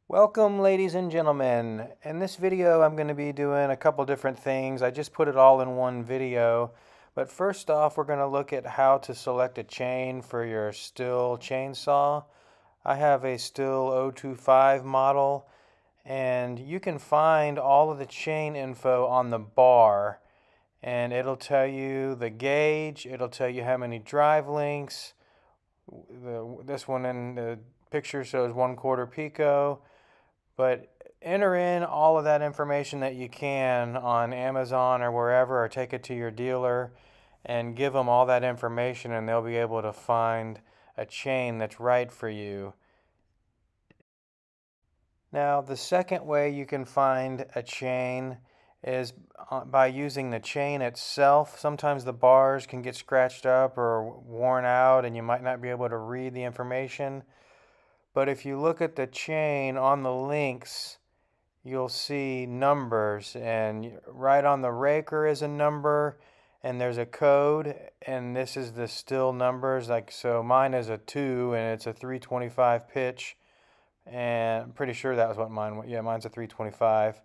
Welcome, ladies and gentlemen. In this video I'm going to be doing a couple different things. I just put it all in one video, but first off we're going to look at how to select a chain for your Stihl chainsaw. I have a Stihl 025 model, and you can find all of the chain info on the bar, and it'll tell you the gauge, it'll tell you how many drive links. This one in the picture shows 1/4 pico. But enter in all of that information that you can on Amazon or wherever, or take it to your dealer and give them all that information, and they'll be able to find a chain that's right for you. Now, the second way you can find a chain is by using the chain itself. Sometimes the bars can get scratched up or worn out, and you might not be able to read the information. But if you look at the chain on the links, you'll see numbers, and right on the raker is a number, and there's a code, and this is the Stihl numbers. Like, so mine is a 2, and it's a 325 pitch, and I'm pretty sure that was what mine was. Yeah, mine's a 325.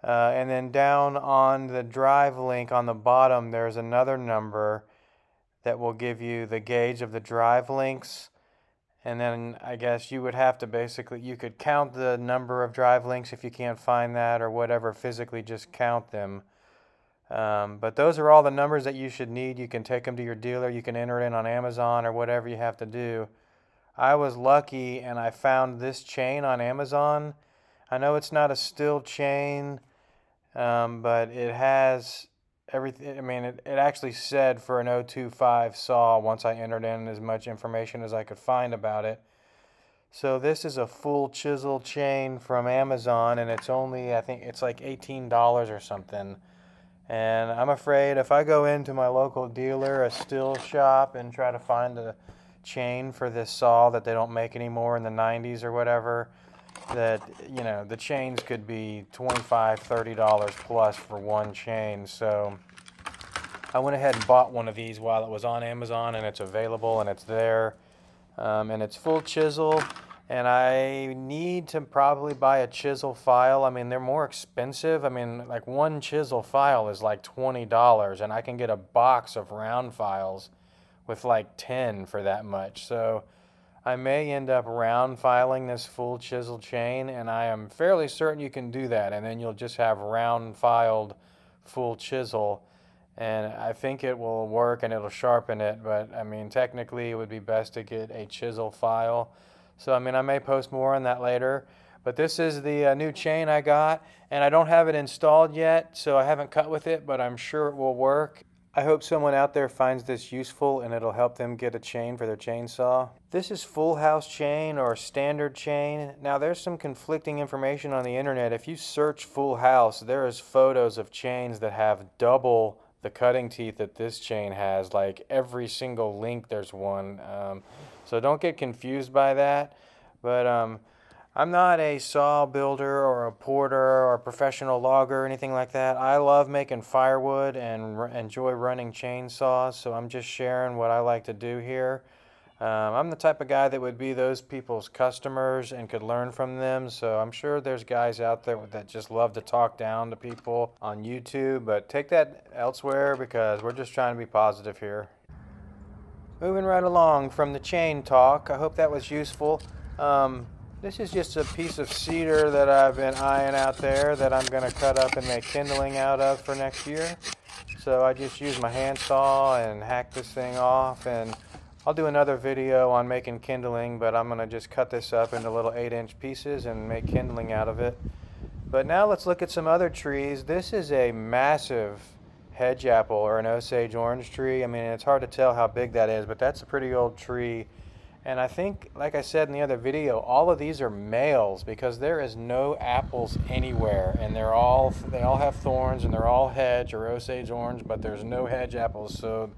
And then down on the drive link on the bottom, there's another number that will give you the gauge of the drive links. And then I guess you would have to basically, you could count the number of drive links if you can't find that, or whatever, physically just count them. But those are all the numbers that you should need. You can take them to your dealer, you can enter it in on Amazon or whatever you have to do. I was lucky and I found this chain on Amazon. I know it's not a Stihl chain, but it has everything. I mean, it actually said for an 025 saw once I entered in as much information as I could find about it. So this is a full chisel chain from Amazon, and it's only, I think it's like $18 or something. And I'm afraid if I go into my local dealer, a Stihl shop, and try to find a chain for this saw that they don't make anymore in the 90s or whatever, that, you know, the chains could be $25, $30 plus for one chain. So I went ahead and bought one of these while it was on Amazon, and it's available and it's there, and it's full chisel. And I need to probably buy a chisel file. I mean, they're more expensive. I mean, like one chisel file is like $20, and I can get a box of round files with like 10 for that much. So I may end up round filing this full chisel chain, and I am fairly certain you can do that, and then you'll just have round filed full chisel, and I think it will work and it'll sharpen it. But I mean, technically it would be best to get a chisel file. So I mean, I may post more on that later, but this is the new chain I got, and I don't have it installed yet, so I haven't cut with it, but I'm sure it will work. I hope someone out there finds this useful and it'll help them get a chain for their chainsaw. This is full house chain or standard chain. Now, there's some conflicting information on the internet. If you search full house, there is photos of chains that have double the cutting teeth that this chain has. Like every single link there's one. So don't get confused by that. But I'm not a saw builder or a porter or a professional logger or anything like that. I love making firewood and enjoy running chainsaws, so I'm just sharing what I like to do here. I'm the type of guy that would be those people's customers and could learn from them, so I'm sure there's guys out there that just love to talk down to people on YouTube, but take that elsewhere because we're just trying to be positive here. Moving right along from the chain talk, I hope that was useful. This is just a piece of cedar that I've been eyeing out there that I'm going to cut up and make kindling out of for next year. So I just use my handsaw and hack this thing off, and I'll do another video on making kindling, but I'm going to just cut this up into little 8-inch pieces and make kindling out of it. But now let's look at some other trees. This is a massive hedge apple, or an Osage Orange tree. I mean, it's hard to tell how big that is, but that's a pretty old tree. And I think, like I said in the other video, all of these are males because there is no apples anywhere, and they all have thorns, and they're all hedge or Osage Orange, but there's no hedge apples. So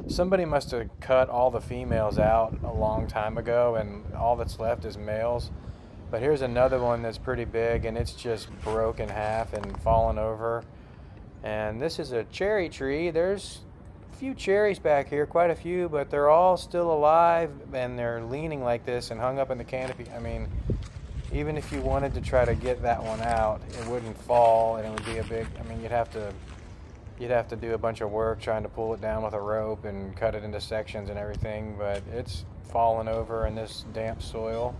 somebody must have cut all the females out a long time ago, and all that's left is males. But here's another one that's pretty big, and it's just broke in half and fallen over. And this is a cherry tree. There's few cherries back here, quite a few, but they're all still alive, and they're leaning like this and hung up in the canopy. I mean, even if you wanted to try to get that one out, it wouldn't fall, and it would be a big, I mean, you'd have to do a bunch of work trying to pull it down with a rope and cut it into sections and everything, but it's fallen over in this damp soil.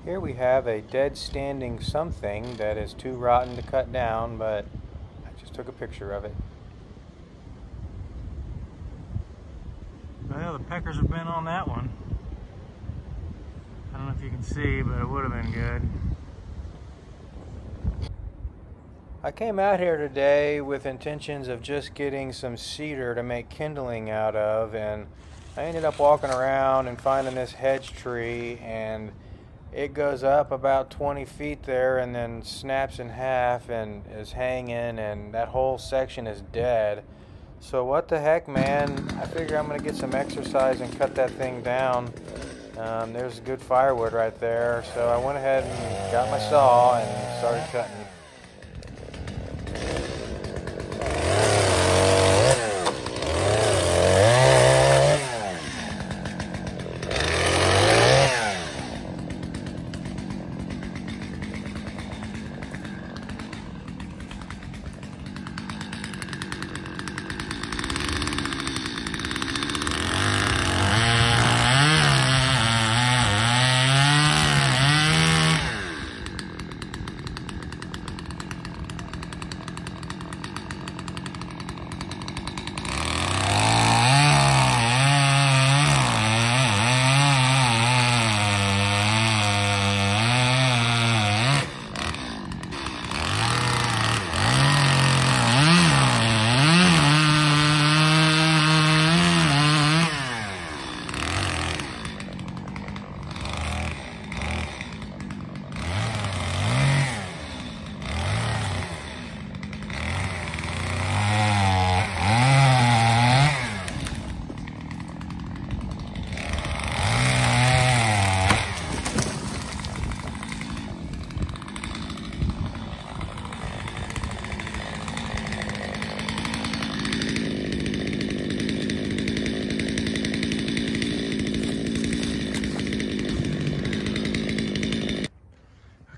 Here we have a dead standing something that is too rotten to cut down, but I just took a picture of it. Well, the peckers have been on that one. I don't know if you can see, but it would have been good. I came out here today with intentions of just getting some cedar to make kindling out of, and I ended up walking around and finding this hedge tree, and it goes up about 20 feet there and then snaps in half and is hanging, and that whole section is dead. So what the heck, man, I figure I'm going to get some exercise and cut that thing down. There's good firewood right there, so I went ahead and got my saw and started cutting.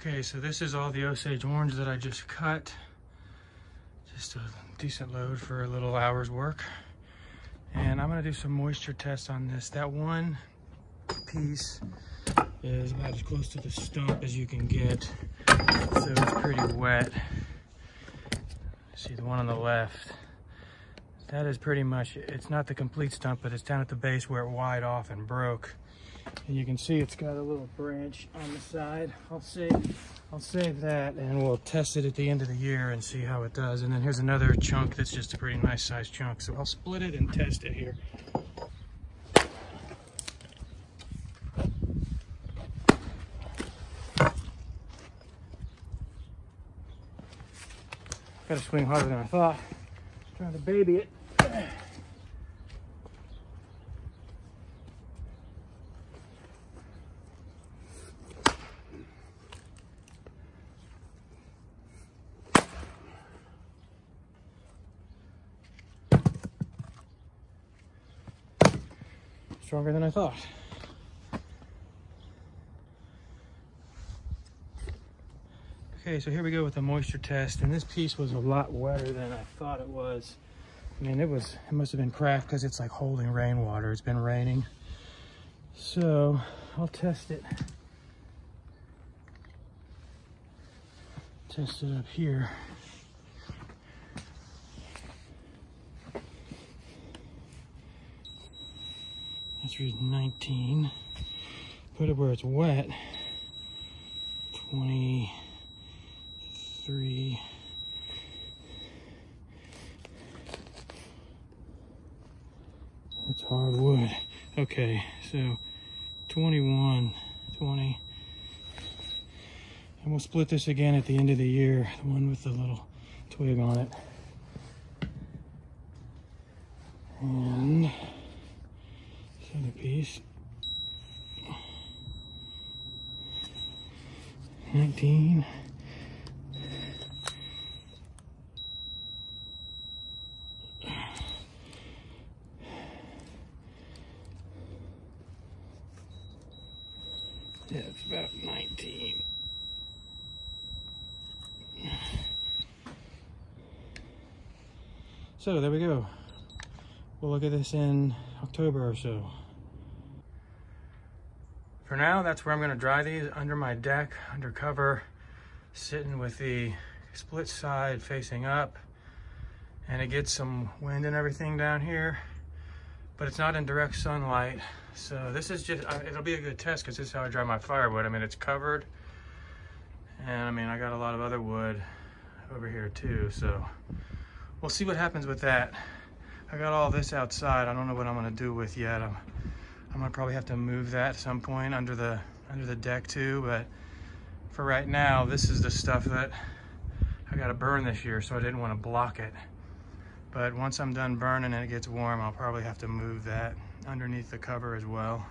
Okay, so this is all the Osage Orange that I just cut. Just a decent load for a little hour's work. And I'm gonna do some moisture tests on this. That one piece is about as close to the stump as you can get. So it's pretty wet. See the one on the left. That is pretty much, it's not the complete stump, but it's down at the base where it wied off and broke. And you can see it's got a little branch on the side. I'll save that, and we'll test it at the end of the year and see how it does. And then here's another chunk that's just a pretty nice sized chunk. So I'll split it and test it here. Got to swing harder than I thought. Trying to baby it. Stronger than I thought. Okay, so here we go with the moisture test, and this piece was a lot wetter than I thought it was. I mean, it must have been cracked because it's like holding rainwater. It's been raining. So I'll test it. Test it up here. That's reading 19. Put it where it's wet. 23. It's hardwood. Okay, so 21, 20. And we'll split this again at the end of the year, the one with the little twig on it. And this other piece. 19. Yeah, it's about 19. So there we go. We'll look at this in October or so. For now, that's where I'm gonna dry these, under my deck, under cover, sitting with the split side facing up, and it gets some wind and everything down here, but it's not in direct sunlight. So this is just, it'll be a good test because this is how I dry my firewood. I mean, it's covered, and I mean, I got a lot of other wood over here too, so we'll see what happens with that. I got all this outside. I don't know what I'm gonna do with yet. I'm gonna probably have to move that at some point under the deck too, but for right now, this is the stuff that I gotta burn this year, so I didn't wanna block it. But once I'm done burning and it gets warm, I'll probably have to move that underneath the cover as well.